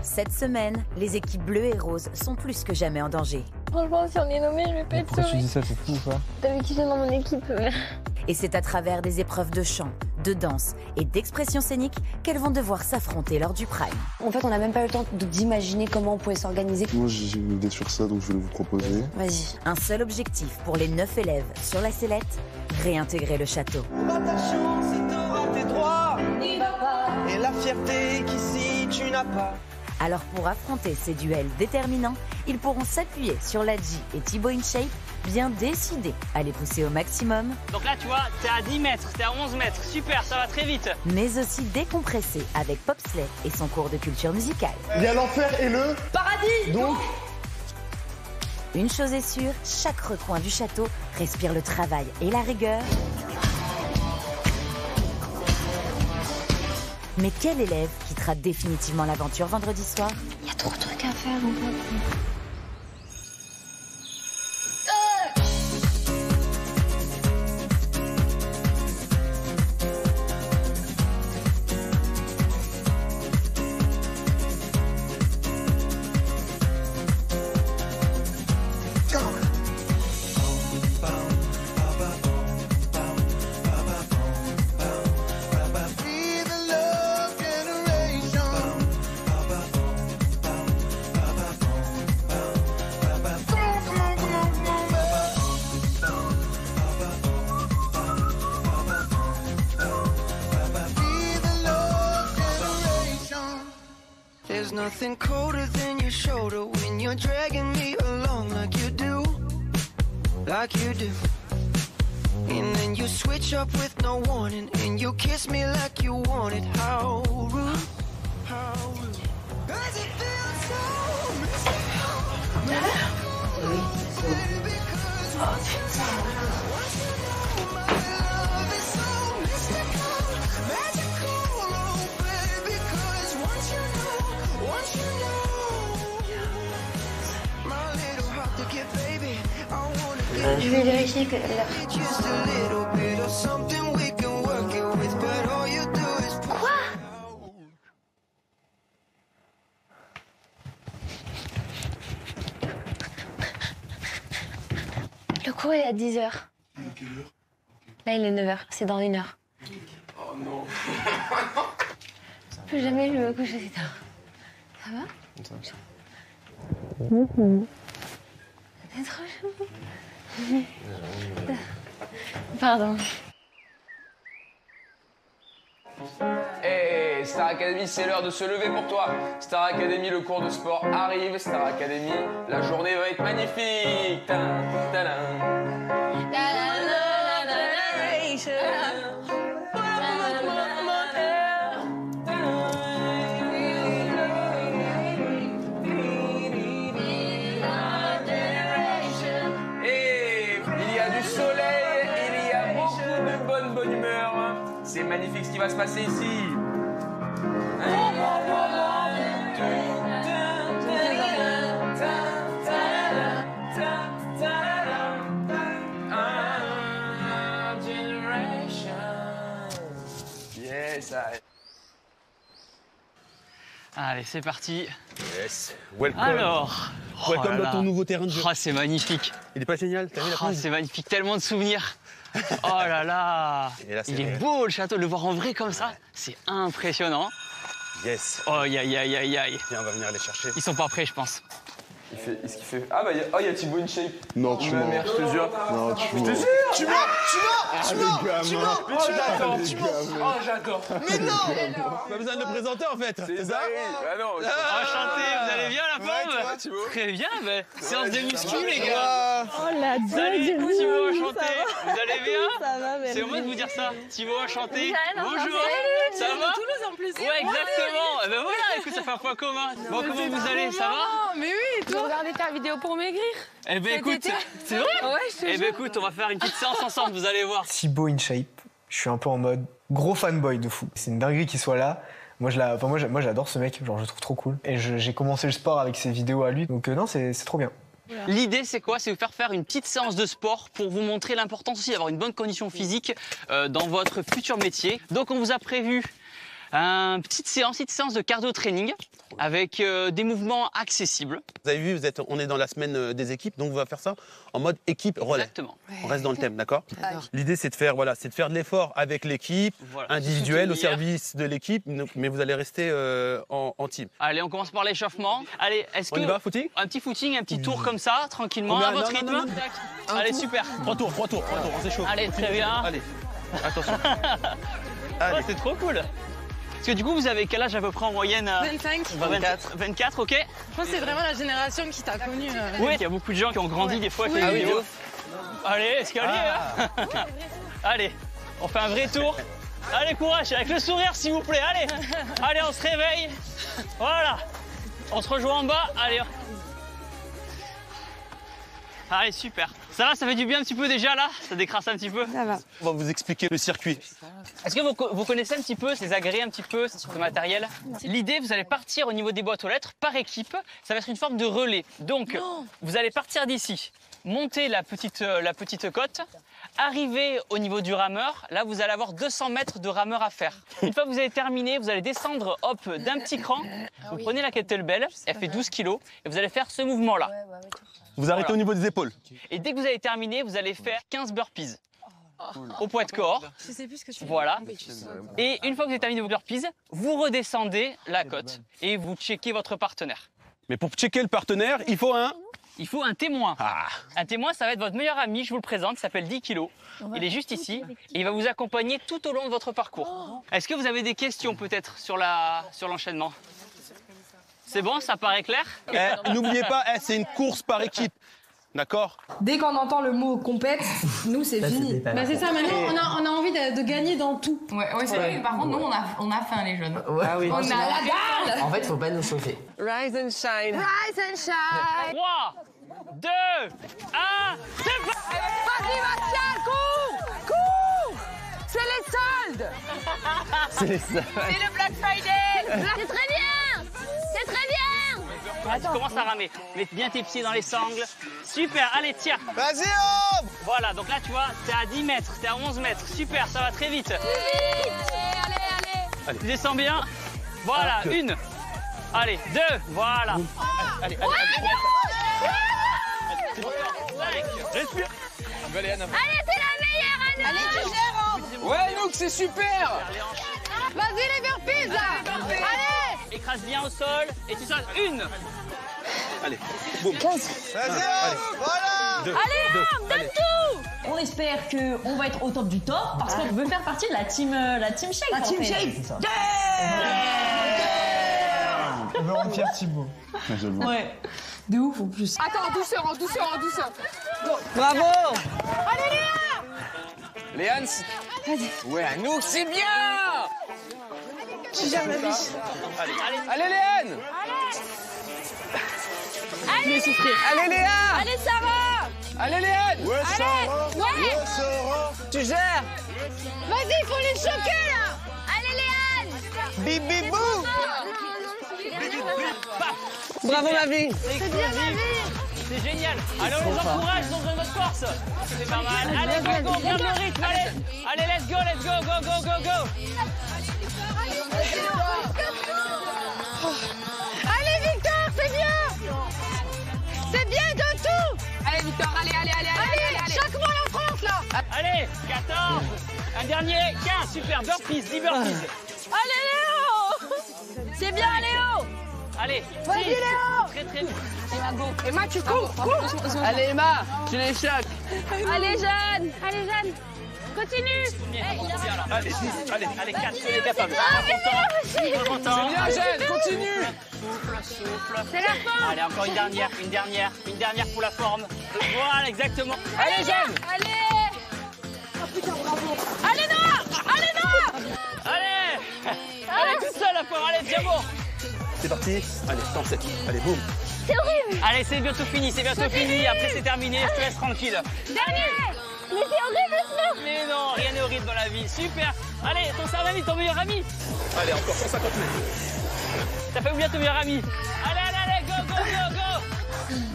Cette semaine, les équipes bleues et roses sont plus que jamais en danger. Franchement, si on est nommé, je vais pas être Pourquoi tu sauvée. dis ça, t'es fou ou quoi? T'as vu qui j'ai dans mon équipe? Et c'est à travers des épreuves de chant, de danse et d'expression scénique qu'elles vont devoir s'affronter lors du Prime. En fait, on n'a même pas eu le temps d'imaginer comment on pouvait s'organiser. Moi, j'ai une idée sur ça, donc je vais vous proposer. Vas-y. Un seul objectif pour les 9 élèves sur la sellette, réintégrer le château. Pas ta chance et t'auras tes droits. Et la fierté qu'ici tu n'as pas. Alors pour affronter ces duels déterminants, ils pourront s'appuyer sur Ladji et Thibaut InShape, bien décidés à les pousser au maximum. Donc là, tu vois, t'es à 10 mètres, t'es à 11 mètres, super, ça va très vite. Mais aussi décompressés avec Popsley et son cours de culture musicale. Il y a l'enfer et le Paradis! donc. Une chose est sûre, chaque recoin du château respire le travail et la rigueur. Mais quel élève quittera définitivement l'aventure vendredi soir? Il y a trop de trucs à faire en fait. There's nothing colder than your shoulder when you're dragging me along like you do. Like you do. And then you switch up with no warning and you kiss me like you want it. How rude. How rude. Does it feel so mystical? Je vais vérifier que Quoi? Le cours est à 10h. Là, il est 9h. C'est dans 1 heure. Oh non. Plus jamais je vais me coucher si tard. Ça va? C'est trop chou. Pardon. Hey, Star Academy, c'est l'heure de se lever pour toi. Star Academy, le cours de sport arrive. Star Academy, la journée va être magnifique. Tadam, tadam. Et il y a du soleil, il y a beaucoup de bonne humeur. C'est magnifique ce qui va se passer ici. Yes, Allez, c'est parti. Yes. Welcome. Alors, Welcome oh là dans ton là. nouveau terrain de jeu. Oh, c'est magnifique. Il est pas génial? T'as vu la Oh, prise? c'est magnifique, tellement de souvenirs. Oh là là. Et là, c'est Il est réel. beau le château, le voir en vrai comme ça, c'est impressionnant. Yes. Oh, aïe, aïe, aïe, aïe, aïe. Viens, on va venir les chercher. Ils sont pas prêts, je pense. Est-ce qu'il fait... Ah bah, il y a Thibaut InShape. Non, tu Ma mens. mère, je te jure. Non, tu mens. Tu mens! Ah, les gamins. Oh, j'adore. Mais non! Pas besoin de le présenter en fait. C'est ça? Ah non. Enchanté, vous allez bien la Ouais, forme? toi, Thibaut? Très bien, séance de muscu les gars. Oh la Salut dingue! Thibaut, enchanté. Vous allez bien? Ça va, merci. C'est au moins de vous dire ça. Thibaut, enchanté. Michael, Bonjour. enchanté. Ça va? Toulouse en plus. Ouais, exactement. Eh ben voilà, écoute, ça fait un point commun. Bon, comment vous allez? Ça va? Mais oui, tu regardais ta vidéo pour maigrir. Eh ben écoute, été. c'est vrai? Ouais, je te Eh jure. ben écoute, on va faire une petite séance ensemble, vous allez voir. Thibaut InShape, je suis un peu en mode gros fanboy de fou. C'est une dinguerie qu'il soit là. Moi, j'adore ce mec, genre je le trouve trop cool. Et j'ai commencé le sport avec ses vidéos à lui, donc non, c'est trop bien. L'idée, c'est quoi? C'est vous faire une petite séance de sport pour vous montrer l'importance aussi d'avoir une bonne condition physique dans votre futur métier. Donc, on vous a prévu Une petite séance de cardio training avec des mouvements accessibles. Vous avez vu, on est dans la semaine des équipes, donc on va faire ça en mode équipe relais. Exactement. On reste dans le thème, d'accord? L'idée, c'est de faire de l'effort avec l'équipe, individuel au service de l'équipe, mais vous allez rester en team. Allez, on commence par l'échauffement. Allez, est-ce que... On y va, footing? Un petit footing, un petit tour comme ça, tranquillement, à votre rythme. Allez, super. 3 tours, on s'échauffe. Allez, très bien. Allez, attention. Oh, c'est trop cool. Parce que du coup, vous avez quel âge à peu près en moyenne? 25. 24, ok. Je pense que c'est vraiment la génération qui t'a connu. Oui, il y a beaucoup de gens qui ont grandi des fois avec les vidéos. Allez, escalier. Allez, on fait un vrai tour. Allez, courage, avec le sourire, s'il vous plaît. Allez, allez, on se réveille. Voilà. On se rejoint en bas. Allez. Allez, super. Ça va, ça fait du bien un petit peu déjà là? Ça décrasse un petit peu? Ça va. On va vous expliquer le circuit. Est-ce que vous connaissez un petit peu ces agrès, un petit peu ce matériel? L'idée, vous allez partir au niveau des boîtes aux lettres par équipe. Ça va être une forme de relais. Donc, vous allez partir d'ici, monter la petite côte, arriver au niveau du rameur. Là, vous allez avoir 200 mètres de rameur à faire. Une fois que vous avez terminé, vous allez descendre hop, d'un petit cran. Vous prenez la kettlebell, elle fait 12 kg, et vous allez faire ce mouvement-là. Vous arrêtez au niveau des épaules. Et dès que vous avez terminé, vous allez faire 15 burpees. Au poids de corps. Je sais plus ce que tu fais. Voilà. Et une fois que vous avez terminé vos burpees, vous redescendez la côte et vous checkez votre partenaire. Mais pour checker le partenaire, il faut un... Il faut un témoin. Un témoin, ça va être votre meilleur ami, je vous le présente, il s'appelle 10 kg. Il est juste ici et il va vous accompagner tout au long de votre parcours. Est-ce que vous avez des questions peut-être sur l'enchaînement? C'est bon, ça paraît clair? N'oubliez pas, c'est une course par équipe. D'accord? Dès qu'on entend le mot compète, nous c'est fini. Bah c'est ça, maintenant on a envie de gagner dans tout. Ouais, c'est vrai, par contre, nous on a faim les jeunes. Ah oui. On a la dalle. En fait, faut pas nous chauffer. Rise and shine. Rise and shine. 3, 2, 1, c'est parti! Vas-y Martial, cours! C'est les soldes. C'est les soldes. C'est le Black Friday. C'est très bien. C'est très bien. Ah, tu commences à ramer. Mets bien tes pieds dans les sangles. Super, allez, tire. Vas-y, homme! Voilà, donc là, tu vois, t'es à 10 mètres, t'es à 11 mètres. Super, ça va très vite. Allez. Tu descends bien. Voilà, une. Allez, deux. Voilà. Allez. Respire. Allez, t'es la meilleure, Anna. Allez, tu gères. Ouais, Nook, c'est super. Vas-y, les burpees, là. Allez. Écrase bien au sol et tu sautes une. Allez, boum. Vas-y, voilà. Allez, homme, donne tout. On espère qu'on va être au top du top parce qu'on veut faire partie de la team Shape. La team Shape. On veut rendre Pierre Thibaut. Ouais. De ouf en plus. Attends, douceur. Bravo. Allez, Léa. Léane, ouais, Nook, c'est bien. Je gère ma vie. Allez, Léane. Allez, Allez, Léa. Allez, Sarah. Allez, Léane. Ouais, Sarah. Ouais. Sarah. Tu gères. Vas-y, il faut les choquer, là. Allez, Léane. Bip, bip, boum. Bravo ma vie. C'est bien, ma vie. C'est génial. Allez, on les encourage, ils ont besoin de votre force. C'est pas mal. Allez, go, garde le rythme. Allez, let's go. Allez, Victor, c'est bien. C'est bien de tout. Allez, Victor, allez. Chaque-moi la France, là. Allez, 14. Un dernier, 15. Super, burpees, 10 burpees. Allez, Léo. C'est bien, Léo. Allez, Vas-y, Léo. Très vite. Emma, tu cours. Allez, Emma, tu les choques. Allez, Jeanne. Continue. Allez, 4, c'est capable. C'est bien, Jeanne, continue. Souffle. C'est la fin. Allez, encore une dernière pour la forme. Voilà, exactement. Allez, Jeanne. Allez. Oh putain, bravo. Allez, Noah. Allez, toute seule la forme. Allez, Diabo. C'est parti. Allez, 107. Allez, boum. C'est horrible. Allez, c'est bientôt fini. Après, c'est terminé. Je te laisse tranquille. Dernier. Mais c'est horrible, ce Mais non, rien n'est horrible dans la vie. Super. Allez, ton serveur ami, ton meilleur ami. Allez, encore 150 mètres. T'as pas oublié ton meilleur ami. Allez, go.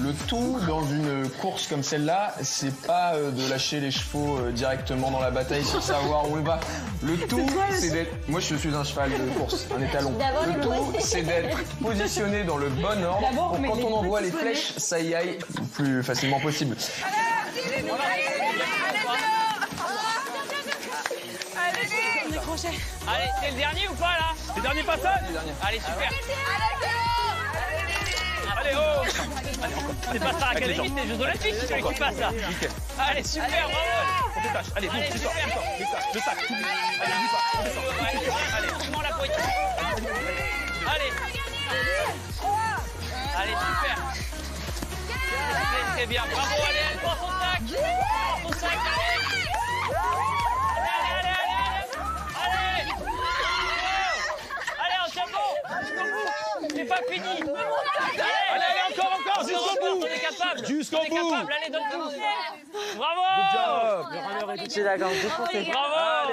Le tout dans une course comme celle-là, c'est pas de lâcher les chevaux directement dans la bataille sans savoir où on va. Le tout, c'est d'être... Moi, je suis un cheval de course, un étalon. Le tout, c'est d'être positionné dans le bon ordre pour quand on envoie les flèches, ça y aille le plus facilement possible. Allez, c'est le dernier ou pas là? C'est le dernier passage? Allez, super. Allez, oh! C'est pas Star Academy, c'est les Jeux Olympiques, c'est celui qui passe là. Allez, super, bravo. On détache, allez, boum, tu sors, le sac. Allez, dis pas, on descend. Allez, prends la poignée. Allez. Allez, super. Très bien, bravo, allez, elle prend son sac. Prends son sac, allez. Allez, on tient bon. Jusqu'au bout. C'est pas fini. Allez, encore, jusqu'au bout. On est capable. Jusqu'au bout. On est capable, allez, donne tout. Bravo. Je suis d'accord. Bravo.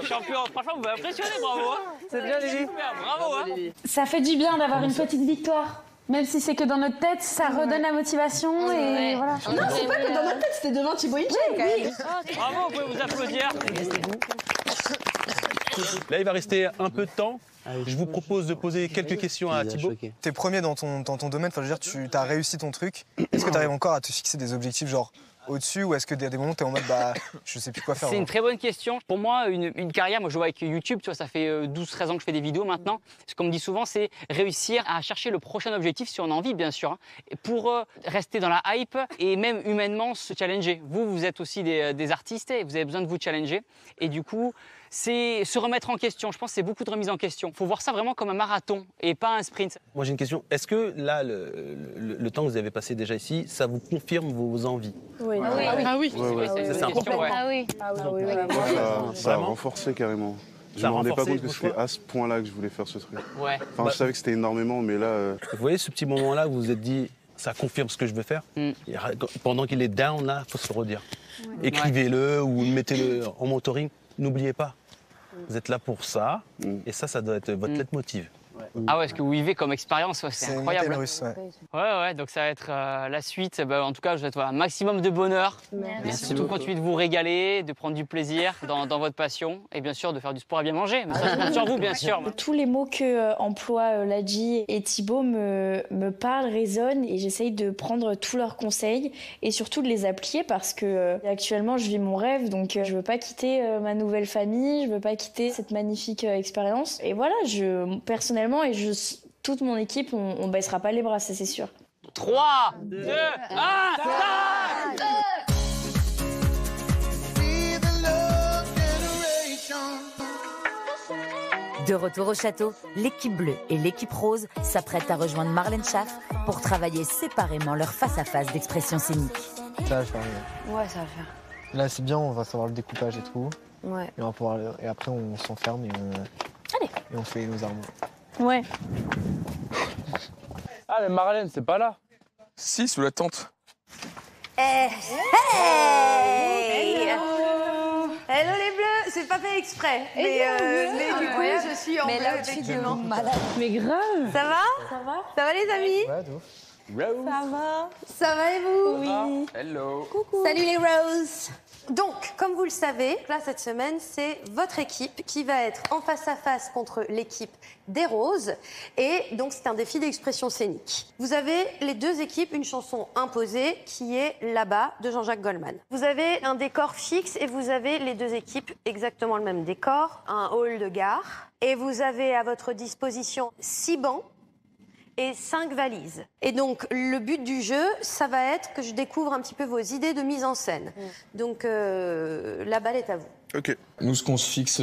Champion, franchement, vous m'avez impressionné, bravo. C'est bien, Lily. Super, bravo. Ça fait du bien d'avoir une petite victoire. Même si c'est que dans notre tête, ça redonne la motivation et voilà. Non, c'est pas que dans notre tête, c'était devant Thibaut Inchep quand même. Bravo, vous pouvez vous applaudir. Là, il va rester un peu de temps. Je vous propose de poser quelques questions à Thibaut. T'es premier dans ton domaine, enfin, je veux dire, tu as réussi ton truc. Est-ce que tu arrives encore à te fixer des objectifs genre au-dessus ou est-ce que des moments où tu es en mode bah je sais plus quoi faire? C'est une très bonne question. Pour moi, une carrière, moi je vois avec YouTube, tu vois, ça fait 12-13 ans que je fais des vidéos maintenant. Ce qu'on me dit souvent, c'est réussir à chercher le prochain objectif si on a envie, bien sûr, hein, pour rester dans la hype et même humainement se challenger. Vous êtes aussi des artistes et vous avez besoin de vous challenger. Et du coup, c'est se remettre en question. Je pense que c'est beaucoup de remise en question. Il faut voir ça vraiment comme un marathon et pas un sprint. Moi, j'ai une question. Est-ce que là, le temps que vous avez passé déjà ici, ça vous confirme vos envies? Oui. Ah oui. C'est important. Ah oui. Moi, ça a renforcé carrément. Je me rendais pas compte que c'était à ce point-là que je voulais faire ce truc. Ouais. Enfin, je savais que c'était énormément, mais là... Vous voyez ce petit moment-là où vous vous êtes dit, ça confirme ce que je veux faire? Pendant qu'il est down, là, il faut se le redire. Écrivez-le ou mettez-le en mentoring. N'oubliez pas, vous êtes là pour ça, et ça doit être votre leitmotiv. Ah ouais, ce que vous vivez comme expérience, ouais, c'est incroyable. Russe, ouais. Ouais, donc ça va être la suite. Bah, en tout cas, je vais être un maximum de bonheur. Merci. Surtout continuer de vous régaler, de prendre du plaisir dans votre passion, et bien sûr de faire du sport à bien manger. Mais ça, je compte sur vous, bien sûr. Tous les mots que emploient Ladji et Thibaut me parlent, résonnent et j'essaye de prendre tous leurs conseils et surtout de les appliquer parce que actuellement je vis mon rêve, donc je veux pas quitter ma nouvelle famille, je veux pas quitter cette magnifique expérience. Et voilà, personnellement et toute mon équipe, on baissera pas les bras, ça c'est sûr. 3, 2, 1, start! De retour au château, l'équipe bleue et l'équipe rose s'apprêtent à rejoindre Marlène Schaff pour travailler séparément leur face-à-face d'expression scénique. Ça va faire. Ouais, ça va faire. Là, c'est bien, on va savoir le découpage et tout. Ouais. Et, on va pouvoir, et après, on s'enferme et on fait nos armes. Ouais. Ah, mais Marlène, c'est pas là. Si, sous la tente. Hey Hello les bleus, c'est pas fait exprès. Mais du coup, je suis en bleu, effectivement. Mais grave. Ça va? Ça va les amis? Ouais, de ouf. Rose. Ça va et vous? Oui. Hello. Coucou. Salut les Roses. Donc, comme vous le savez, là cette semaine, c'est votre équipe qui va être en face-à-face contre l'équipe des Roses. Et donc, c'est un défi d'expression scénique. Vous avez les deux équipes une chanson imposée qui est Là-bas de Jean-Jacques Goldman. Vous avez un décor fixe et vous avez les deux équipes exactement le même décor, un hall de gare. Et vous avez à votre disposition 6 bancs et 5 valises. Et donc, le but du jeu, ça va être que je découvre un petit peu vos idées de mise en scène. Donc, la balle est à vous. Ok. Nous, ce qu'on se fixe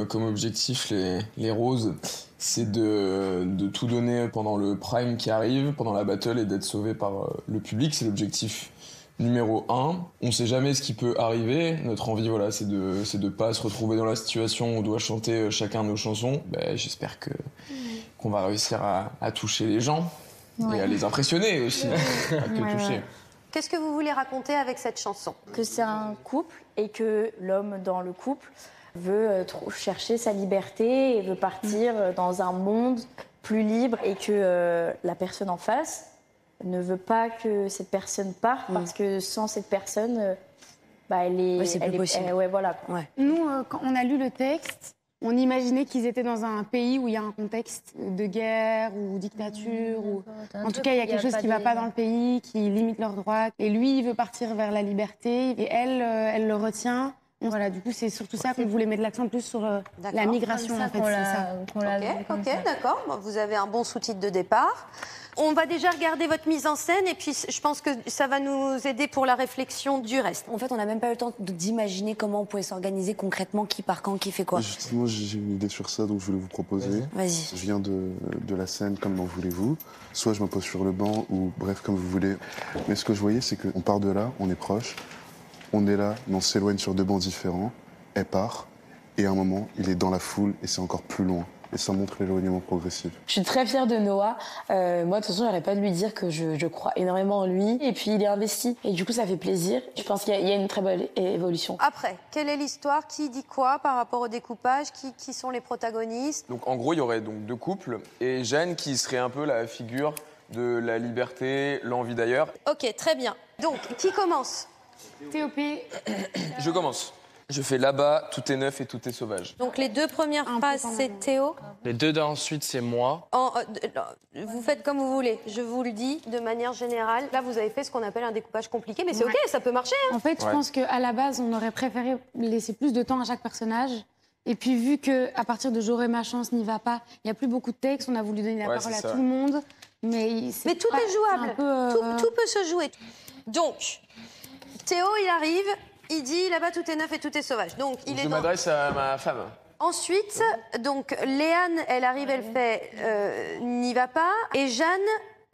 comme objectif, les Roses, c'est de tout donner pendant le prime qui arrive, pendant la battle, et d'être sauvé par le public. C'est l'objectif numéro 1. On sait jamais ce qui peut arriver. Notre envie, voilà, c'est de pas se retrouver dans la situation où on doit chanter chacun nos chansons. Ben, j'espère qu'on va réussir à toucher les gens et à les impressionner aussi, pas que toucher. Qu'est-ce que vous voulez raconter avec cette chanson? Que c'est un couple et que l'homme dans le couple veut chercher sa liberté et veut partir dans un monde plus libre et que la personne en face ne veut pas que cette personne parte parce que sans cette personne, elle est... c'est plus possible. Voilà. Nous, quand on a lu le texte, on imaginait qu'ils étaient dans un pays où il y a un contexte de guerre ou dictature. En tout cas, il y a quelque chose qui ne va pas dans le pays, qui limite leurs droits. Et lui, il veut partir vers la liberté et elle le retient. Voilà, du coup, c'est surtout ça qu'on voulait mettre l'accent plus sur la migration. En fait, Ok, d'accord. Bon, vous avez un bon sous-titre de départ. On va déjà regarder votre mise en scène et puis je pense que ça va nous aider pour la réflexion du reste. En fait, on n'a même pas eu le temps d'imaginer comment on pouvait s'organiser concrètement, qui part quand, qui fait quoi. Justement, j'ai une idée sur ça, donc je voulais vous proposer. Vas-y. Je viens de la scène, comme m'en voulez-vous. Soit je me pose sur le banc, ou bref, comme vous voulez. Mais ce que je voyais, c'est qu'on part de là, on est proche. On est là, mais on s'éloigne sur 2 bancs différents. Elle part, et à un moment, il est dans la foule, et c'est encore plus loin. Et ça montre l'éloignement progressif. Je suis très fière de Noah. Moi, de toute façon, j'arrête pas de lui dire que je crois énormément en lui. Et puis, il est investi. Et du coup, ça fait plaisir. Je pense qu'il y a une très belle évolution. Après, quelle est l'histoire? Qui dit quoi par rapport au découpage? Qui sont les protagonistes? Donc, en gros, il y aurait donc 2 couples. Et Jeanne qui serait un peu la figure de la liberté, l'envie d'ailleurs. Ok, très bien. Donc, qui commence? TOP. Je commence. Je fais là-bas, tout est neuf et tout est sauvage. Donc les 2 premières phrases, c'est Théo. Les 2 d'ensuite, c'est moi. Vous faites comme vous voulez. Je vous le dis de manière générale. Là, vous avez fait ce qu'on appelle un découpage compliqué, mais c'est ok, ça peut marcher. En fait, je pense qu'à la base, on aurait préféré laisser plus de temps à chaque personnage. Et puis, vu qu'à partir de J'aurai ma chance, n'y va pas, il n'y a plus beaucoup de textes, on a voulu donner la parole à tout le monde. Mais tout est jouable. Tout peut se jouer. Donc, Théo, il arrive. Il dit là-bas tout est neuf et tout est sauvage. Donc je m'adresse à ma femme. Ensuite, donc Léane, elle arrive, elle fait n'y va pas. Et Jeanne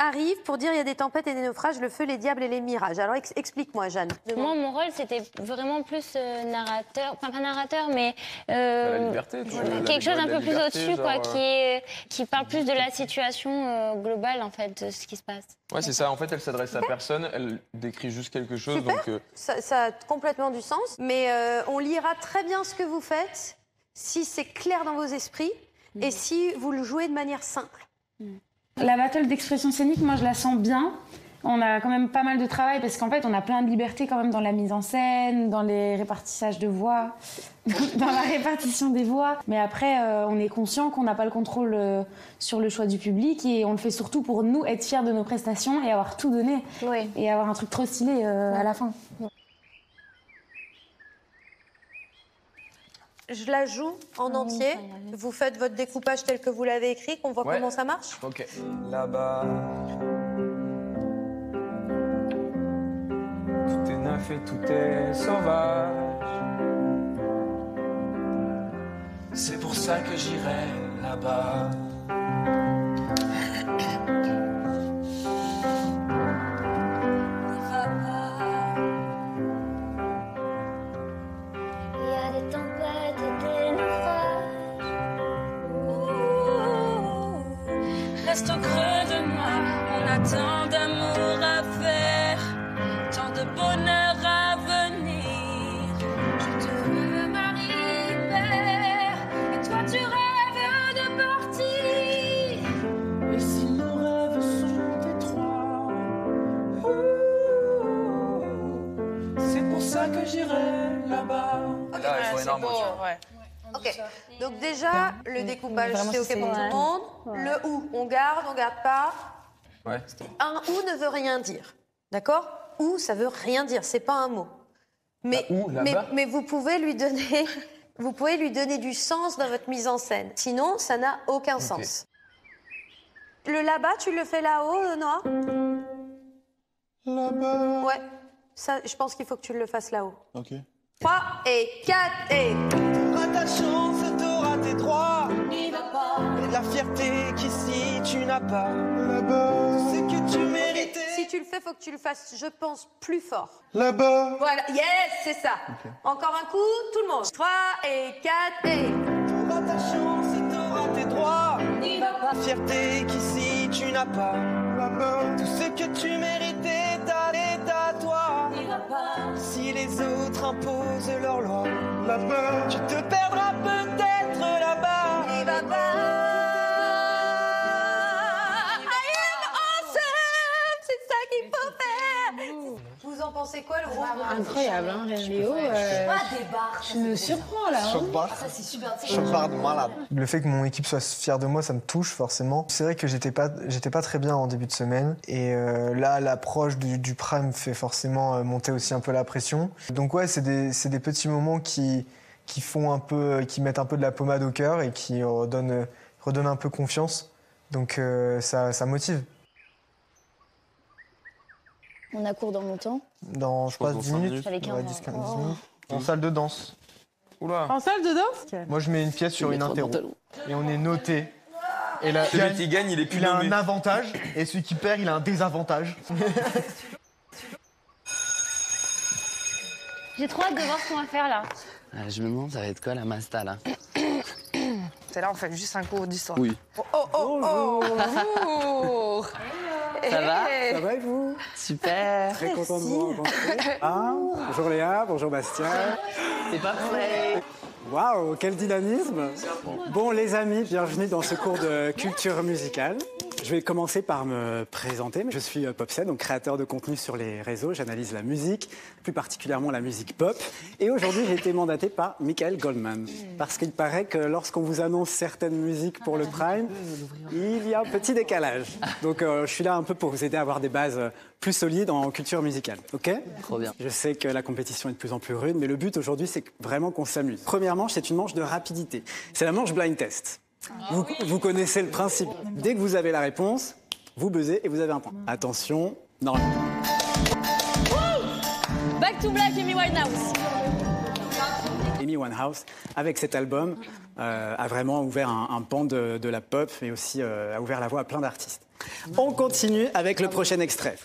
arrive pour dire il y a des tempêtes et des naufrages, le feu, les diables et les mirages. Alors explique-moi, Jeanne. Moi, mon rôle, c'était vraiment plus narrateur, enfin pas narrateur, mais la liberté, quelque chose un peu plus au-dessus, quoi, qui parle plus de la situation globale, en fait, de ce qui se passe. Ouais, c'est ça. En fait, elle s'adresse à personne, elle décrit juste quelque chose. Super. Donc, ça a complètement du sens. Mais on lira très bien ce que vous faites si c'est clair dans vos esprits et si vous le jouez de manière simple. La battle d'expression scénique, moi, je la sens bien. On a quand même pas mal de travail parce qu'en fait, on a plein de liberté quand même dans la mise en scène, dans les répartissages de voix, dans la répartition des voix. Mais après, on est conscient qu'on n'a pas le contrôle sur le choix du public et on le fait surtout pour nous être fiers de nos prestations et avoir tout donné et avoir un truc trop stylé à la fin. Je la joue en entier. Vous faites votre découpage tel que vous l'avez écrit, qu'on voit comment ça marche. Ok. Là-bas. Tout est neuf et tout est sauvage. C'est pour ça que j'irai là-bas. Reste au creux de moi, on a tant d'amour à faire, tant de bonheur à venir. Je te veux, Marie-Père, et toi tu rêves de partir. Et si nos rêves sont étroits, c'est pour ça que j'irai là-bas. Là, il faut énormément. Ok, donc déjà, le découpage, c'est ok pour tout le monde. Le ou, on garde pas. Ouais. Un ou ne veut rien dire, d'accord? Ou, ça veut rien dire, c'est pas un mot. Mais, mais vous pouvez lui donner du sens dans votre mise en scène. Sinon, ça n'a aucun sens. Le là-bas, tu le fais là-haut, Noah? Là-bas. Ouais, ça, je pense qu'il faut que tu le fasses là-haut. Ok. 3 et 4 et... T'auras ta chance, t'auras tes droits. N'y va pas. Et de la fierté qu'ici tu n'as pas. Là-bas. Tout ce que tu méritais. Si tu le fais, faut que tu le fasses, je pense, plus fort. Là-bas. Voilà, yes, c'est ça. Okay. Encore un coup, tout le monde. 3 et 4 et... T'auras ta chance, t'auras tes droits. N'y va pas. Fierté qu'ici tu n'as pas. Là-bas. Tout ce que tu méritais est à toi. N'y va pas. Si les autres imposent leurs lois, là-bas. Tu te perdras peut-être là-bas. N'y va pas. I am awesome. C'est pensez quoi, Laurent? Incroyable, hein, Léo. Tu me surprends là. Choc-barre. Ça, c'est super. Choc-barre de malade. Le fait que mon équipe soit fière de moi, ça me touche forcément. C'est vrai que j'étais pas très bien en début de semaine. Et là, l'approche du prime fait forcément monter aussi un peu la pression. Donc ouais, c'est des petits moments qui mettent un peu de la pommade au cœur et qui redonnent un peu confiance. Donc ça motive. On a cours dans longtemps? Dans, je pense, 10 minutes. Avec un... 10-15 minutes. En salle de danse. Oula. En salle de danse? Moi, je mets une pièce sur une interro. Et on est noté. Et là, celui qui gagne, il est plus Il a nommé. un avantage. Et celui qui perd, il a un désavantage. J'ai trop hâte de voir ce qu'on va faire là. Je me demande, ça va être quoi la Masta là? C'est là, on fait juste un cours d'histoire. Oui. Bonjour. Ça va? Ça va et vous? Super. Très content de vous rencontrer. Bonjour Léa, bonjour Bastien. C'est parfait. Waouh, quel dynamisme. Bon les amis, bienvenue dans ce cours de culture musicale. Je vais commencer par me présenter. Je suis Popsen, donc créateur de contenu sur les réseaux. J'analyse la musique, plus particulièrement la musique pop. Et aujourd'hui, j'ai été mandaté par Michael Goldman. Parce qu'il paraît que lorsqu'on vous annonce certaines musiques pour le Prime, il y a un petit décalage. Donc je suis là un peu pour vous aider à avoir des bases plus solides en culture musicale. Ok? Trop bien. Je sais que la compétition est de plus en plus rude, mais le but aujourd'hui, c'est vraiment qu'on s'amuse. Première manche, c'est une manche de rapidité. C'est la manche blind test. Vous connaissez le principe. Dès que vous avez la réponse, vous buzzez et vous avez un point. Attention, normalement. Back to Black, Amy Winehouse. Amy Winehouse, avec cet album, a vraiment ouvert un pan de la pop, mais aussi a ouvert la voie à plein d'artistes. On continue avec le prochain extrait.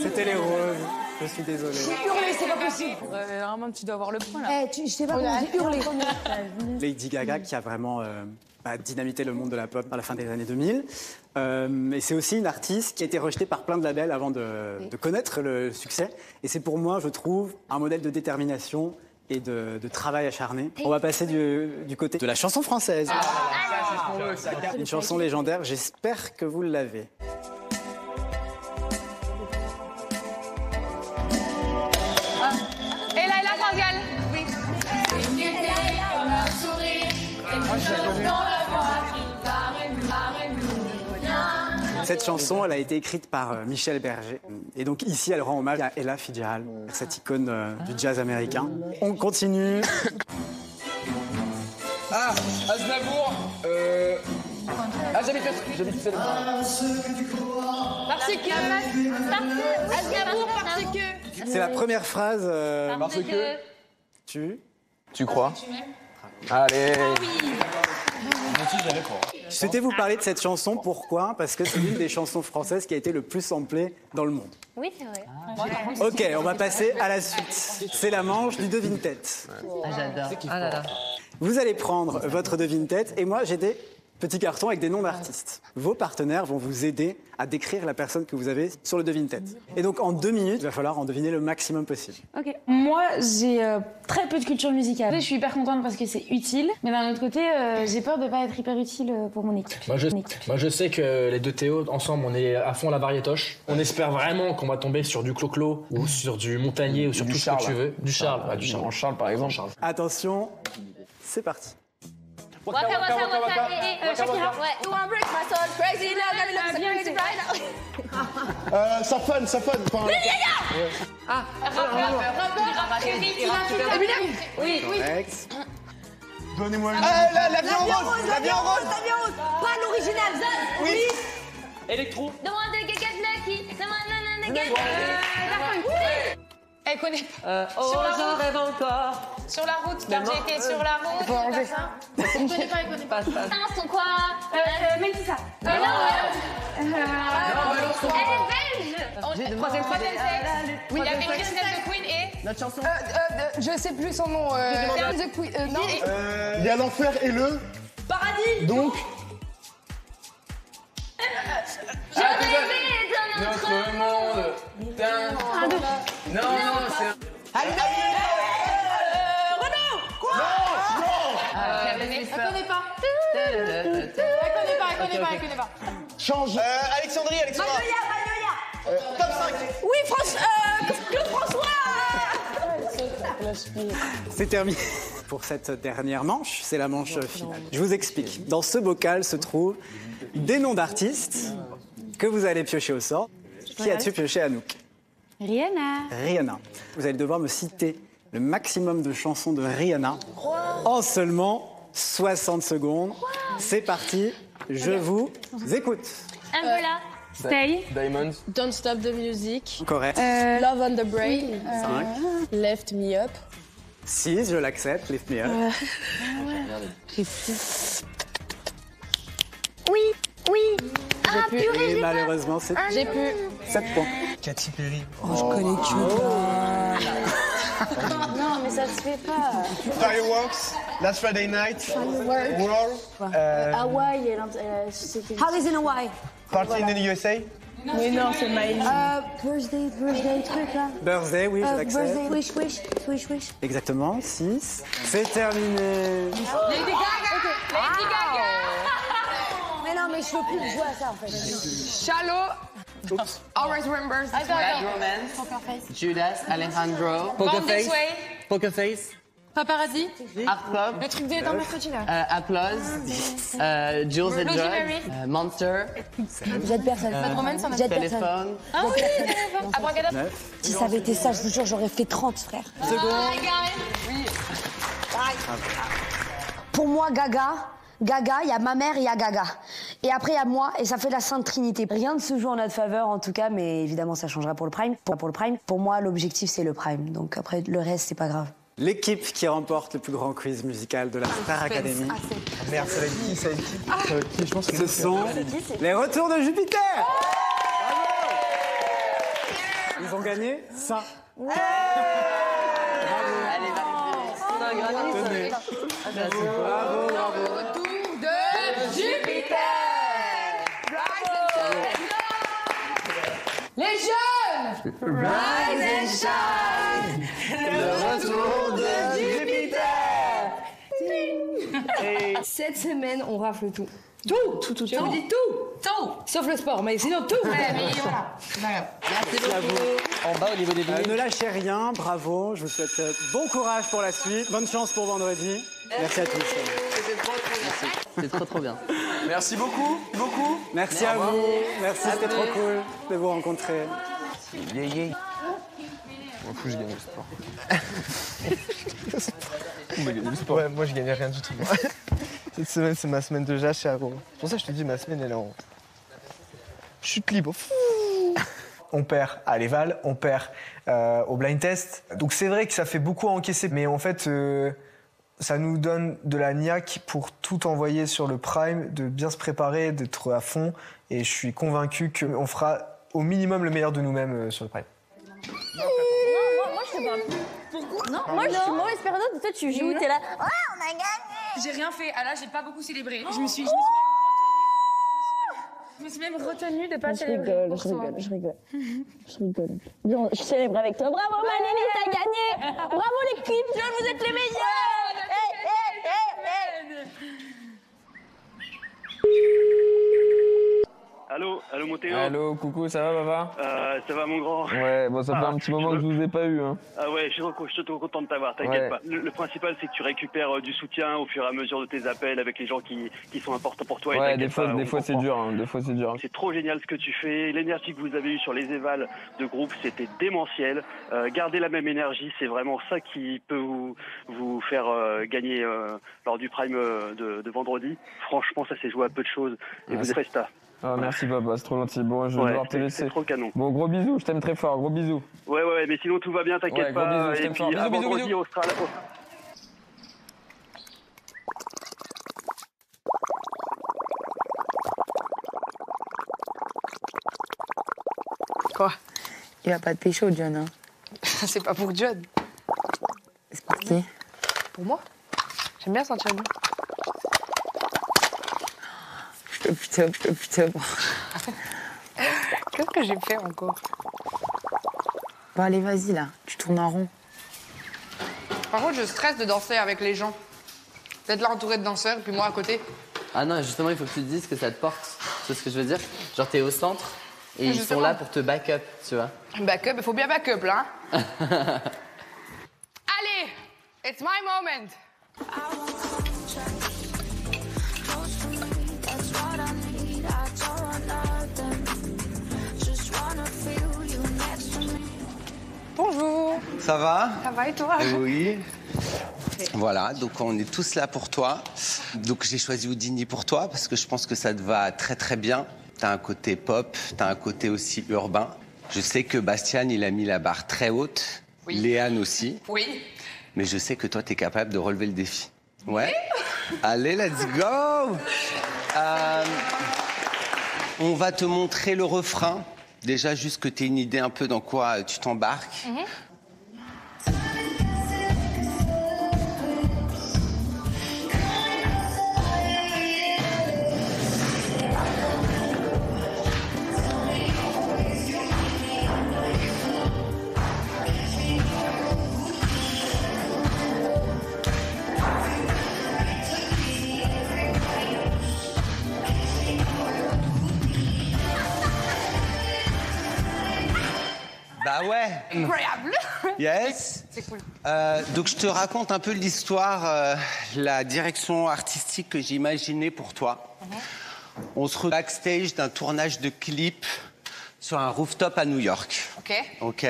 C'était les roses. Je suis désolé. J'ai hurlé, c'est pas possible. Normalement, tu dois avoir le point là. Je sais pas comment j'ai hurlé. Lady Gaga qui a vraiment dynamité le monde de la pop à la fin des années 2000. Et c'est aussi une artiste qui a été rejetée par plein de labels avant de connaître le succès. Et c'est pour moi, je trouve, un modèle de détermination et de travail acharné. On va passer du côté de la chanson française. Une chanson légendaire, j'espère que vous l'avez. Et là, Pascal. Oui. Cette chanson, elle a été écrite par Michel Berger. Et donc ici, elle rend hommage à Ella Fitzgerald, cette icône du jazz américain. On continue. Ah, Aznavour. J'habite Celle. Parce que. Aznavour, parce que. C'est la première phrase. Parce que. Tu crois? Allez. Je souhaitais vous parler de cette chanson, pourquoi? Parce que c'est l'une des chansons françaises qui a été le plus samplée dans le monde. Oui, c'est vrai. Ok, on va passer à la suite. C'est la manche du devine-tête. J'adore. Ah là là. Vous allez prendre votre devine-tête et moi j'ai des petits cartons avec des noms d'artistes. Vos partenaires vont vous aider à décrire la personne que vous avez sur le devine-tête. Et donc en 2 minutes, il va falloir en deviner le maximum possible. Ok. Moi, j'ai très peu de culture musicale. Je suis hyper contente parce que c'est utile, mais d'un autre côté, j'ai peur de pas être hyper utile pour mon équipe. Moi, je sais que les deux Théo, ensemble, on est à fond la variétoche. On espère vraiment qu'on va tomber sur du Clo-Clo ou sur du Montagnier ou sur tout ce que tu veux. Du Charles. Du Charles. Charles, par exemple. Attention, c'est parti. Waka, Shakira. Ouais. You wanna break my soul crazy now, let me look so crazy right now. Ça fun. Enfin, Ah, oui. Rex. Donnez-moi le La viande rose. Pas l'original. Oui. Électro. Demande de Gaga Lucky. Demande de Gaga. Elle connaît pas. Sur la route. Rêve encore. Sur la route, car j'ai été sur la route. Faut enlever ça. Elle connaît pas. Attends, quoi? Mélissa. Elle est belge. Troisième fois qu'elle sait. Oui, il y avait Christelle de Queen et. Notre chanson. Je sais plus son nom. The Queen. Non. Il y a l'enfer et le Paradis. Donc. Je rêvais dans Notre monde. Non, c'est. Renaud. Quoi? Non. Elle connaît pas. Elle connaît pas. Change. Alexandrie. Magnolia. Top 5. Oui, Claude François. C'est terminé pour cette dernière manche, c'est la manche finale. Je vous explique. Dans ce bocal se trouvent des noms d'artistes que vous allez piocher au sort. Qui as-tu pioché, Anouk? Rihanna. Vous allez devoir me citer le maximum de chansons de Rihanna en seulement 60 secondes. C'est parti, je vous écoute. Umbrella. Stay. Diamonds. Don't Stop the Music. Correct. Love on the Brain. 5. Left Me Up. 6, je l'accepte, Lift Me Up. Oui. J'ai pu. Et malheureusement, c'est... J'ai pu. 7 points. Katy Perry. Oh, je connais Non, mais ça se fait pas. Fireworks. Last Friday Night. War. Hawaï, c'était... Holidays in Hawaii. Party in the USA. Mais non, c'est Miley. Birthday, truc là. Birthday, oui, je l'accepte. Birthday, wish. Exactement, 6. C'est terminé. Lady Gaga. Mais non, mais je veux plus jouer à ça en fait. Shallow. Always Remembers. Bad Romance. Judas, Alejandro. Poker Face. Paparazzi. Art Club. Le truc dans mercredi là. Applause. Jules and Judd. Monster. Jette personne. Bad Romance, on a Jette Téléphone. personne. Ah oui, téléphone. Abracadabra. Si ça avait été ça, je vous jure, j'aurais fait 30, frère. Pour moi, Gaga, il y a ma mère et il y a Gaga. Et après, il y a moi, et ça fait la Sainte Trinité. Rien ne se joue en notre faveur, en tout cas, mais évidemment, ça changera pour le Prime. Pour moi, l'objectif, c'est le Prime. Donc après, le reste, c'est pas grave. L'équipe qui remporte le plus grand quiz musical de la Star Academy. Merde, ça va être qui? Ça va être qui? Je pense que ce sont les retours de Jupiter. Ils ont gagné ça. Tenez. Bravo. Retour de Jupiter. Les jeunes, rise and shine. Le retour de Jupiter. Et cette semaine, on rafle tout. Tout. Je vous dis tout. Sauf le sport, mais sinon tout. Ouais, mais voilà. Merci à vous. En bas au niveau des billets. Ne lâchez rien, bravo. Je vous souhaite bon courage pour la suite. Bonne chance pour vendredi. Merci à tous. C'est trop bien. Merci beaucoup. Merci à vous. Merci, c'était trop cool de vous rencontrer. Je m'en fous, je gagne le sport. Ouais, moi je gagnais rien du tout. Cette semaine, c'est ma semaine de jachère, gros. C'est pour ça que je te dis, ma semaine, elle est en chute libre. On perd à l'Eval, on perd au blind test. Donc c'est vrai que ça fait beaucoup à encaisser, mais en fait, ça nous donne de la niaque pour tout envoyer sur le Prime, de bien se préparer, d'être à fond. Et je suis convaincu qu'on fera au minimum le meilleur de nous-mêmes sur le Prime. Moi, je sais pas. Pourquoi? Non, moi, je suis mauvaise perdante. Toi, tu joues, t'es là. Ouais, on a gagné. J'ai rien fait. Ah là, j'ai pas beaucoup célébré. Je me suis même retenue de pas célébrer. Je rigole. Bien, je célèbre avec toi. Bravo Manini, t'as gagné. Bravo l'équipe, vous êtes les meilleurs. Allô Montéo. Allô, coucou, ça va, papa? Ça va mon grand. Ouais, bon, ça fait un petit moment que je vous ai pas eu, hein. Ah ouais, je suis trop content de t'avoir, t'inquiète Ouais. pas. Le principal, c'est que tu récupères du soutien au fur et à mesure de tes appels avec les gens qui sont importants pour toi. Et Ouais, t'inquiète pas, des fois c'est dur, hein. Des fois c'est dur. C'est trop génial ce que tu fais. L'énergie que vous avez eue sur les évals de groupe, c'était démentiel. Gardez la même énergie, c'est vraiment ça qui peut vous faire gagner lors du prime de vendredi. Franchement, ça s'est joué à peu de choses. Et vous êtes presta. Ah, merci papa, c'est trop gentil. Bon, je vais devoir te laisser. C'est trop canon. Bon, gros bisous, je t'aime très fort, gros bisous. Ouais, mais sinon tout va bien, t'inquiète Ouais, pas. gros bisous, je et t'aime puis fort. Bisous, à bisous, vendredi, bisous. on sera là. Quoi? Il va pas te pécho, John, hein? C'est pas pour John. C'est pour qui? Pour moi. J'aime bien sentir bon. Putain. Qu'est-ce que j'ai fait encore? Bon, allez, vas-y, là. Tu tournes en rond. Par contre, je stresse de danser avec les gens. D'être là entouré de danseurs, et puis moi à côté. Ah non, justement, il faut que tu te dises que ça te porte. Tu vois ce que je veux dire? Genre, t'es au centre et ils sont là pour te back-up, tu vois. Back-up, il faut bien back-up, là. Hein. Allez, it's my moment. Bonjour. Ça va? Ça va et toi? Oui. Voilà, donc on est tous là pour toi. Donc j'ai choisi Houdini pour toi parce que je pense que ça te va très très bien. T'as un côté pop, t'as un côté aussi urbain. Je sais que Bastien, il a mis la barre très haute. Oui. Léane aussi. Oui. Mais je sais que toi, t'es capable de relever le défi. Ouais. Allez, let's go. On va te montrer le refrain. Déjà, juste que tu aies une idée un peu dans quoi tu t'embarques. Bah ouais. Incroyable. Yes. C'est cool. Donc je te raconte un peu l'histoire, la direction artistique que j'ai imaginée pour toi. On se retrouve backstage d'un tournage de clip sur un rooftop à New York. Ok.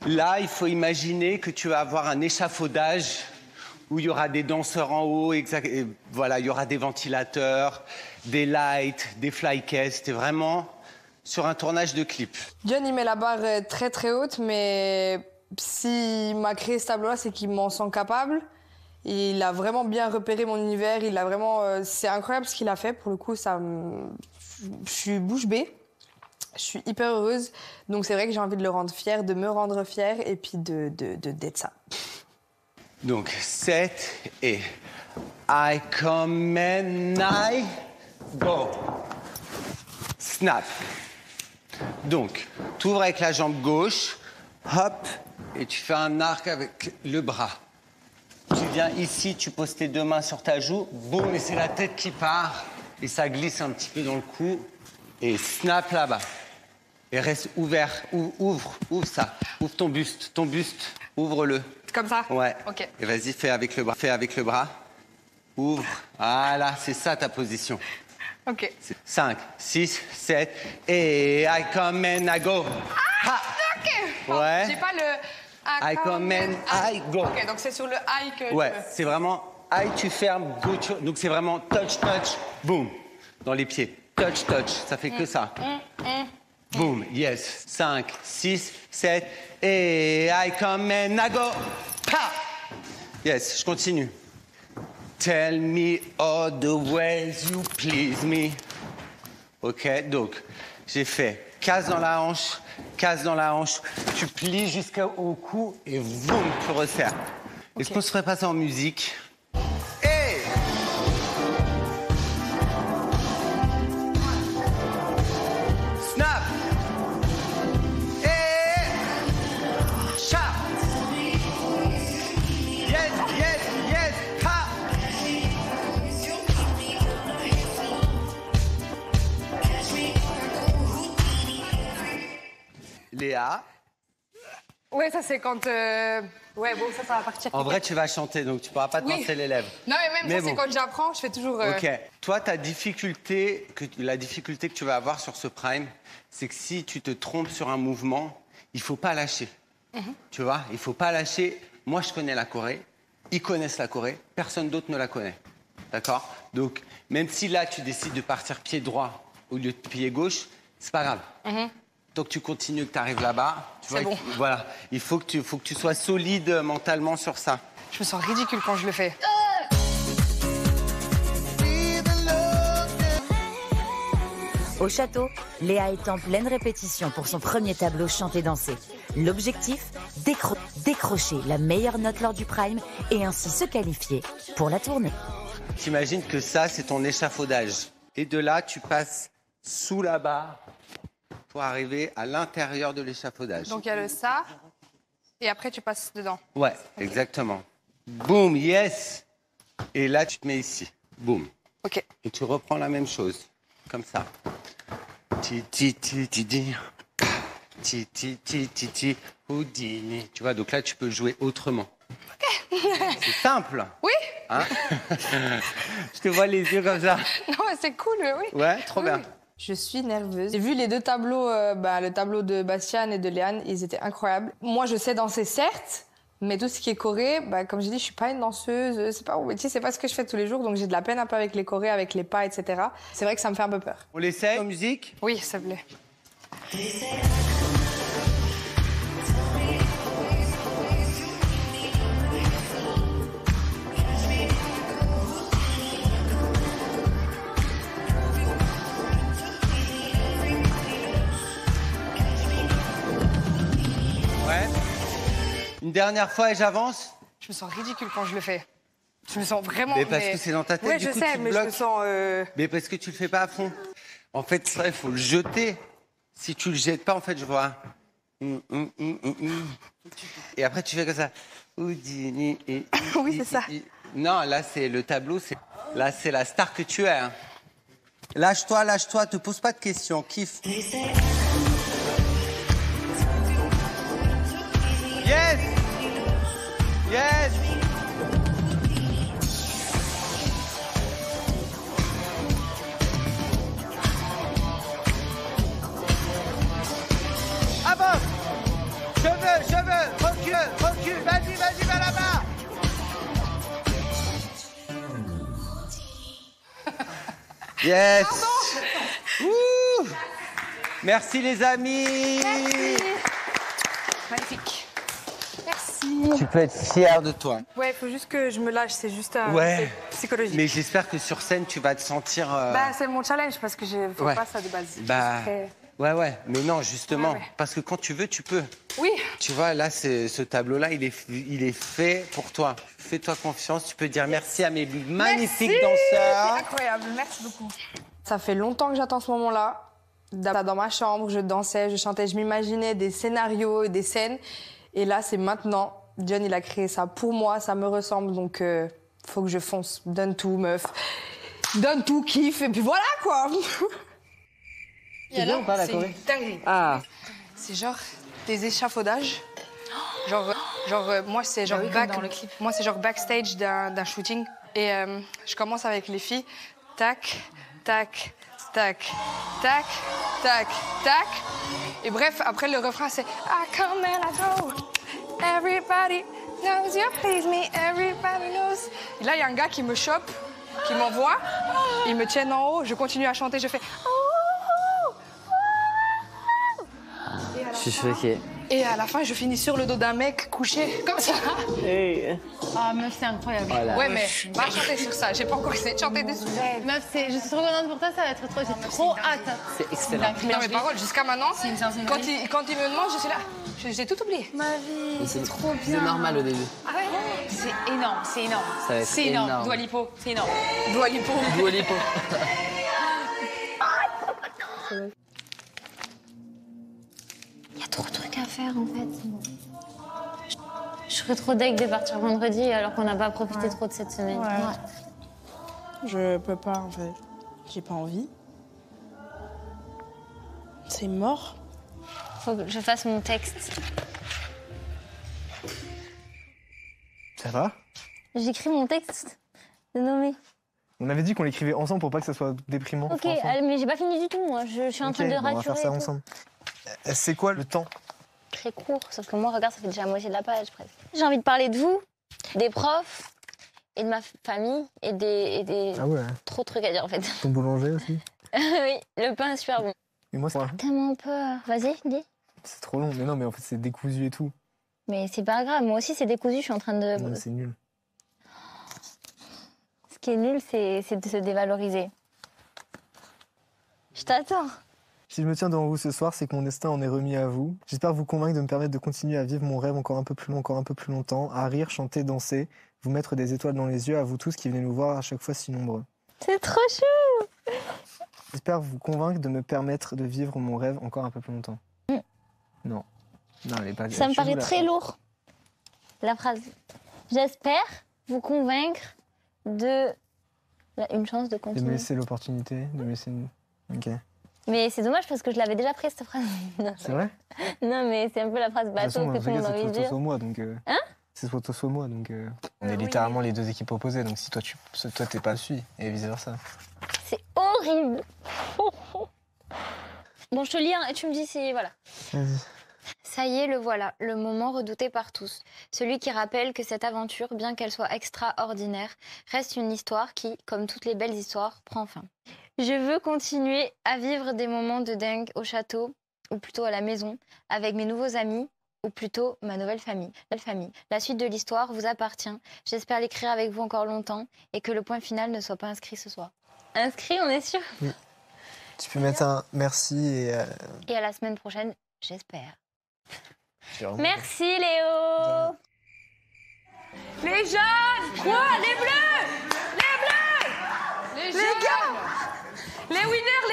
Là, il faut imaginer que tu vas avoir un échafaudage où il y aura des danseurs en haut, voilà, il y aura des ventilateurs, des lights, des flycasts. T'es vraiment sur un tournage de clip. John, il met la barre très très haute, mais s'il m'a créé ce tableau-là, c'est qu'il m'en sent capable. Il a vraiment bien repéré mon univers. Il a vraiment, c'est incroyable ce qu'il a fait. Pour le coup, je suis bouche bée. Je suis hyper heureuse. Donc c'est vrai que j'ai envie de le rendre fier, de me rendre fier, et puis d'être ça. Donc 7 et I come and I go. Snap. Donc, tu ouvres avec la jambe gauche, hop, et tu fais un arc avec le bras. Tu viens ici, tu poses tes deux mains sur ta joue, boum, et c'est la tête qui part, et ça glisse un petit peu dans le cou, et snap là-bas. Et reste ouvert, ouvre ça, ouvre ton buste, ouvre-le. Comme ça? Ouais. Ok. Et vas-y, fais avec le bras, ouvre, voilà, c'est ça ta position. Ok. 5, 6, 7, et I come and I go. Ah, ok. Ouais. J'ai pas le I come and I go. Ok, donc c'est sur le I que ouais, c'est vraiment I, tu fermes, go, donc c'est vraiment touch, boom, dans les pieds. Touch, ça fait que ça. Boom, yes. 5, 6, 7, et I come and I go. Pa! Yes, je continue. Tell me all the ways you please me. Ok, donc j'ai fait casse dans la hanche, tu plies jusqu'au cou et boum, tu resserres. Okay. Est-ce qu'on se ferait pas ça en musique? Hey! Snap! Hey! Cha! Yes! Ha! Léa. Ouais, ça c'est quand... Ouais, bon, ça va partir. En vrai, tu vas chanter, donc tu pourras pas te pincer les lèvres. Non, mais même ça, c'est quand j'apprends, je fais toujours... Ok. Toi, la difficulté que tu vas avoir sur ce prime, c'est que si tu te trompes sur un mouvement, il faut pas lâcher. Tu vois, il faut pas lâcher. Moi, je connais la Corée. Ils connaissent la Corée. Personne d'autre ne la connaît. D'accord? Donc, même si là, tu décides de partir pied droit au lieu de pied gauche, c'est pas grave. Tant que tu continues, que tu arrives là-bas, tu vois, bon. Voilà, il faut que tu sois solide mentalement sur ça. Je me sens ridicule quand je le fais. Au château, Léa est en pleine répétition pour son premier tableau chanté-dansé. L'objectif, décrocher la meilleure note lors du prime et ainsi se qualifier pour la tournée. T'imagines que ça, c'est ton échafaudage. Et de là, tu passes sous la barre pour arriver à l'intérieur de l'échafaudage. Donc il y a le ça, et après tu passes dedans. Ouais, exactement. Boum, yes. Et là, tu te mets ici. Boum. Ok. Et tu reprends la même chose. comme ça. Ti ti ti ti ti. Ti ti ti ti ti. Houdini. Tu vois, donc là, tu peux jouer autrement. C'est simple. Oui. Hein? Je te vois les yeux comme ça. Non, c'est cool, oui. Ouais, trop bien. Je suis nerveuse. J'ai vu les deux tableaux, le tableau de Bastian et de Léane, ils étaient incroyables. Moi, je sais danser, certes, mais tout ce qui est choré, comme je dis, je suis pas une danseuse, c'est pas mon métier, c'est pas ce que je fais tous les jours, donc j'ai de la peine un peu avec les chorés, avec les pas, etc. C'est vrai que ça me fait un peu peur. On l'essaye en musique? Oui, s'il te plaît. Une dernière fois et j'avance. Je me sens ridicule quand je le fais. Je me sens vraiment... Mais parce que c'est dans ta tête, ouais, du coup, je sais, tu mais bloques. je me sens... Mais parce que tu le fais pas à fond. En fait, ça, il faut le jeter. Si tu le jettes pas, en fait, je vois... Et après, tu fais comme ça. Houdini. Oui, c'est ça. Non, là, c'est le tableau. Là, c'est la star que tu es. Hein. Lâche-toi, te pose pas de questions. Kiffe. Yes! Yes! Avance! Cheveux, recule, vas-y, vers là-bas! Yes! Ouh! Merci les amis! Magnifique. Merci. Tu peux être fier de toi. Ouais, il faut juste que je me lâche, c'est juste Ouais. psychologique. Mais j'espère que sur scène, tu vas te sentir... C'est mon challenge parce que je fais pas ça de base. Ouais. Mais non, justement. Ouais. Parce que quand tu veux, tu peux. Oui. Tu vois, là, ce tableau-là, il est fait pour toi. Fais-toi confiance. Tu peux dire merci à mes magnifiques danseurs. C'est incroyable, merci beaucoup. Ça fait longtemps que j'attends ce moment-là. Dans ma chambre, je dansais, je chantais, je m'imaginais des scénarios, des scènes. Et là, c'est maintenant. John, il a créé ça pour moi, ça me ressemble, donc faut que je fonce. Donne tout, meuf. Donne tout, kiffe, et puis voilà, quoi. C'est bien ou pas, la Corée? Dingue. Ah. C'est genre des échafaudages. Genre moi, c'est genre moi, c'est genre backstage d'un shooting. Et je commence avec les filles. Tac, tac, tac, tac, tac, tac. Et bref, après, le refrain, c'est I come and I go. Everybody knows you please me. Everybody knows. Et là, il y a un gars qui me chope, qui m'envoie. Il me tient en haut. Je continue à chanter. Je fais... Je suis choquée. Et à la fin, je finis sur le dos d'un mec couché, comme ça. Hey. Ah, meuf, c'est incroyable. Voilà. Ouais, mais va chanter sur ça. J'ai pas encore essayé de chanter dessus. Meuf, je suis trop contente pour toi, ça va être trop. J'ai trop hâte. C'est excellent. Non, mais par contre, jusqu'à maintenant, quand il me demande, je suis là. J'ai tout oublié. Ma vie, c'est trop bien. C'est normal au début. Ah ouais? C'est énorme, c'est énorme. Ça va être C'est énorme. énorme. Dua Lipo, c'est énorme. Dua Lipo. Dua Lipo. Il y a trop de trucs à faire en fait. Je serais trop deg de partir vendredi alors qu'on n'a pas profité trop de cette semaine. Ouais. Je peux pas en fait. J'ai pas envie. C'est mort. Faut que je fasse mon texte. Ça va? J'écris mon texte de nommé. On avait dit qu'on l'écrivait ensemble pour pas que ça soit déprimant. Ok, franchement. mais j'ai pas fini du tout moi. Je suis en train de Ok, bon, rassurer. on va faire ça et tout. ensemble. C'est quoi le temps? Très court, sauf que moi, regarde, ça fait déjà la moitié de la page presque. J'ai envie de parler de vous, des profs, et de ma famille, et des... Ah ouais. Trop de trucs à dire en fait. Ton boulanger aussi? Oui, le pain est super bon. Et moi, c'est Tellement peur. Vas-y, dis. c'est trop long. Mais non, mais en fait, c'est décousu et tout. Mais c'est pas grave, moi aussi c'est décousu, je suis en train de... Non, mais c'est nul. Ce qui est nul, c'est de se dévaloriser. Je t'attends. Si je me tiens devant vous ce soir, c'est que mon destin en est remis à vous. J'espère vous convaincre de me permettre de continuer à vivre mon rêve encore un peu plus long, encore un peu plus longtemps, à rire, chanter, danser, vous mettre des étoiles dans les yeux, à vous tous qui venez nous voir à chaque fois si nombreux. C'est trop chou. J'espère vous convaincre de me permettre de vivre mon rêve encore un peu plus longtemps. Non. Non, elle est pas... Ça me paraît très lourd, la phrase. J'espère vous convaincre de... Une chance de De continuer. me laisser l'opportunité, de me laisser Ok. Mais c'est dommage parce que je l'avais déjà pris cette phrase. C'est vrai? Non, mais c'est un peu la phrase bateau que tout le monde a envie de dire. C'est moi, donc. Hein? C'est photo moi, donc. On est littéralement les deux équipes opposées, donc si toi t'es pas celui et vice versa. C'est horrible. Bon, je te lis et tu me dis si voilà. Vas-y. Ça y est, le voilà, le moment redouté par tous. Celui qui rappelle que cette aventure, bien qu'elle soit extraordinaire, reste une histoire qui, comme toutes les belles histoires, prend fin. Je veux continuer à vivre des moments de dingue au château, ou plutôt à la maison, avec mes nouveaux amis, ou plutôt ma nouvelle famille. La suite de l'histoire vous appartient. J'espère l'écrire avec vous encore longtemps et que le point final ne soit pas inscrit ce soir. Inscrit, on est sûr? Oui. Tu peux mettre un merci et à la semaine prochaine, j'espère. Merci Léo. Les jaunes. Quoi? Les bleus. Les bleus. Les gars. Les winners.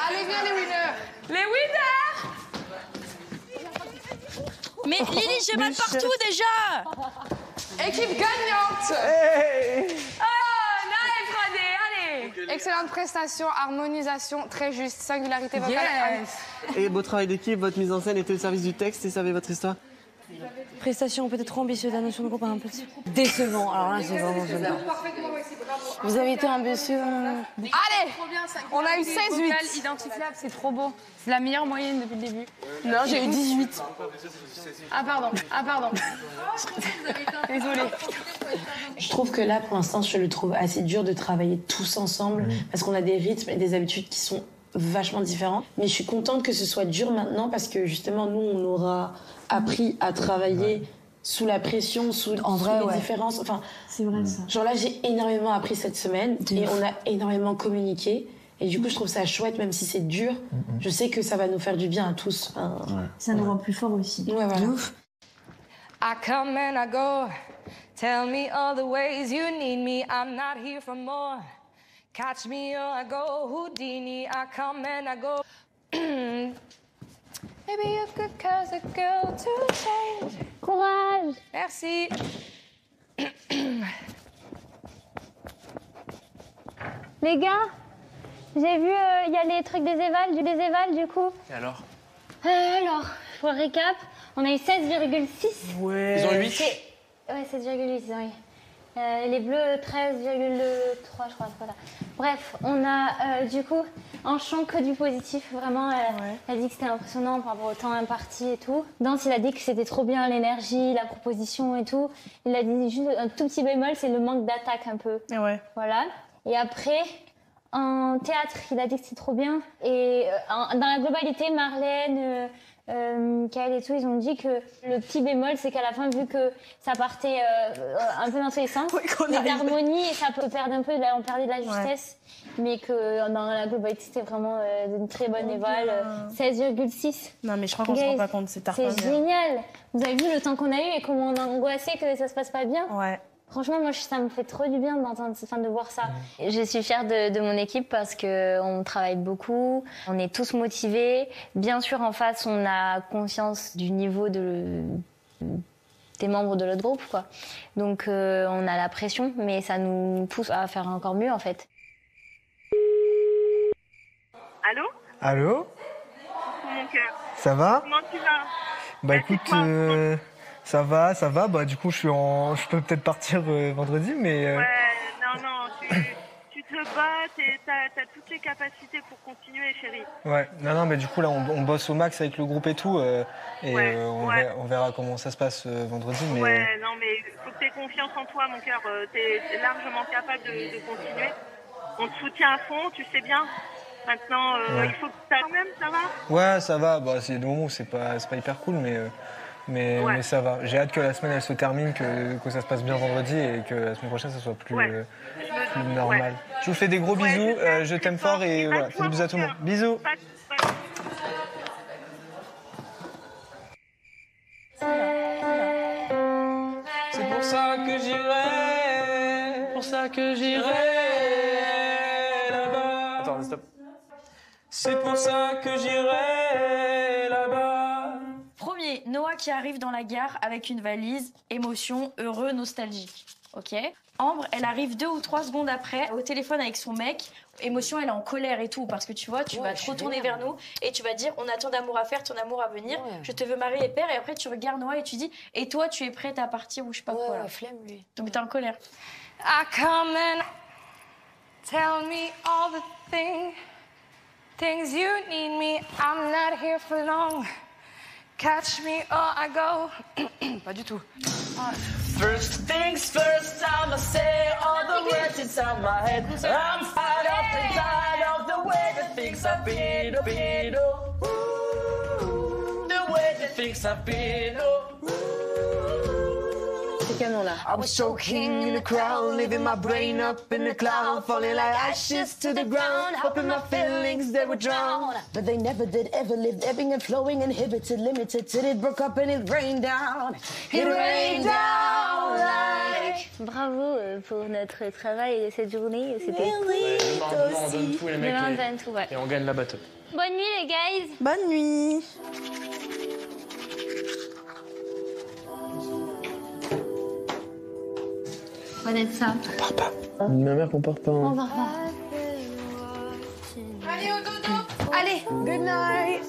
Allez, viens les winners. Les winners. Mais Lily, j'ai mal partout déjà. Équipe gagnante. Allez, Fradé, allez. Excellente prestation, harmonisation, très juste, singularité vocale. Et beau travail d'équipe, votre mise en scène était au service du texte et servait votre histoire. Prestation peut-être trop ambitieuse, la notion de groupe un peu décevant. Alors là, c'est vraiment décevant. Vous avez été ambitieux. Allez, on a eu 16-8. Identifiable, c'est trop beau. C'est la meilleure moyenne depuis le début. Non, j'ai eu 18. Ah pardon. Désolée. Je trouve que là, pour l'instant, je le trouve assez dur de travailler tous ensemble parce qu'on a des rythmes et des habitudes qui sont vachement différents. Mais je suis contente que ce soit dur maintenant parce que justement, nous, on aura appris à travailler sous la pression, sous les différences. Enfin, c'est vrai ça. Genre là, j'ai énormément appris cette semaine et on a énormément communiqué. Et du coup, je trouve ça chouette, même si c'est dur. Je sais que ça va nous faire du bien à tous. Ça nous rend plus forts aussi. Ouais, voilà. I come and I go. Tell me all the ways you need me. I'm not here for more. Catch me or I go Houdini. I come and I go. Maybe you could cause a girl to change. Courage. Merci. Les gars, j'ai vu, il y a les trucs des évals du coup. Et alors? Alors, pour le récap, on a eu 16,6. Ouais. Ils ont 8. Ouais, 16,8, oui. Les bleus, 13,3, je crois. Voilà. Bref, on a du coup un champ que du positif. Vraiment, elle a dit que c'était impressionnant par rapport au temps imparti et tout. Dance, il a dit que c'était trop bien l'énergie, la proposition et tout. Il a dit juste un tout petit bémol, c'est le manque d'attaque un peu. Ouais. Voilà. Et après, en théâtre, il a dit que c'était trop bien. Et dans la globalité, Marlène, Kael et tout, ils ont dit que le petit bémol, c'est qu'à la fin, vu que ça partait un peu dans tous les sens, l'harmonie, ça peut perdre un peu, on perdait de la justesse, mais que dans la globalité, c'était vraiment une très bonne éval, 16,6. Non, mais je crois qu'on se rend pas compte, c'est C'est génial. Vous avez vu le temps qu'on a eu et comment on a angoissé que ça se passe pas bien? Ouais. Franchement, moi, ça me fait trop du bien de voir ça. Je suis fière de mon équipe parce qu'on travaille beaucoup, on est tous motivés. Bien sûr, en face, on a conscience du niveau des membres de notre groupe, quoi. Donc, on a la pression, mais ça nous pousse à faire encore mieux, en fait. Allô? Allô? Mon cœur. Ça va? Comment tu vas? Bah écoute, ça va. Bah du coup, je peux peut-être partir vendredi, mais. Ouais, non, tu te bats, t'as toutes les capacités pour continuer, chérie. Ouais, non, mais du coup là, on bosse au max avec le groupe et tout, on verra comment ça se passe vendredi. Mais... Ouais, non, mais faut que t'aies confiance en toi, mon cœur. T'es largement capable de continuer. On te soutient à fond, tu sais bien. Maintenant, il faut que ça quand même, ça va? Ouais, ça va. Bah, c'est des moments où c'est pas hyper cool, mais ça va. J'ai hâte que la semaine elle se termine, que ça se passe bien vendredi et que la semaine prochaine ça soit plus normal. Ouais. Je vous fais des gros bisous, je t'aime fort et voilà, fais des bisous à tout le monde. Bisous. C'est pour ça que j'irai là-bas. Attends, stop. C'est pour ça que j'irai là-bas. Premier, Noah qui arrive dans la gare avec une valise, émotion, heureux, nostalgique. Ok. Ambre, elle arrive 2 ou 3 secondes après au téléphone avec son mec. Émotion, elle est en colère et tout, parce que tu vois, tu vas te retourner vers nous et tu vas dire on a ton amour à faire, ton amour à venir, je te veux marier et père, et après tu regardes Noah et tu dis et toi tu es prête à partir ou je sais pas quoi. Là. Flemme, lui. Donc t'es en colère. I come and tell me all the things you need me. I'm not here for long. Catch me or I go. Pas du tout. First things first, I'ma say all the words inside my head. I'm fed up and tired of the way that things have been, the way that things have been, C'est canon là. I was choking in the crowd, living my brain up in the cloud, falling like ashes to the ground, hoping my feelings they would drown. But they never did, ever lived, ebbing and flowing, inhibited, limited, till it broke up and it rained down. It rained down like... Bravo pour notre travail de cette journée. C'était on donne tout les mecs ouais. et on gagne la battle. Bonne nuit les guys. Bonne nuit. Vanessa. Ma mère comporte pas. On va revoir. Allez, au dodo. Allez, good night.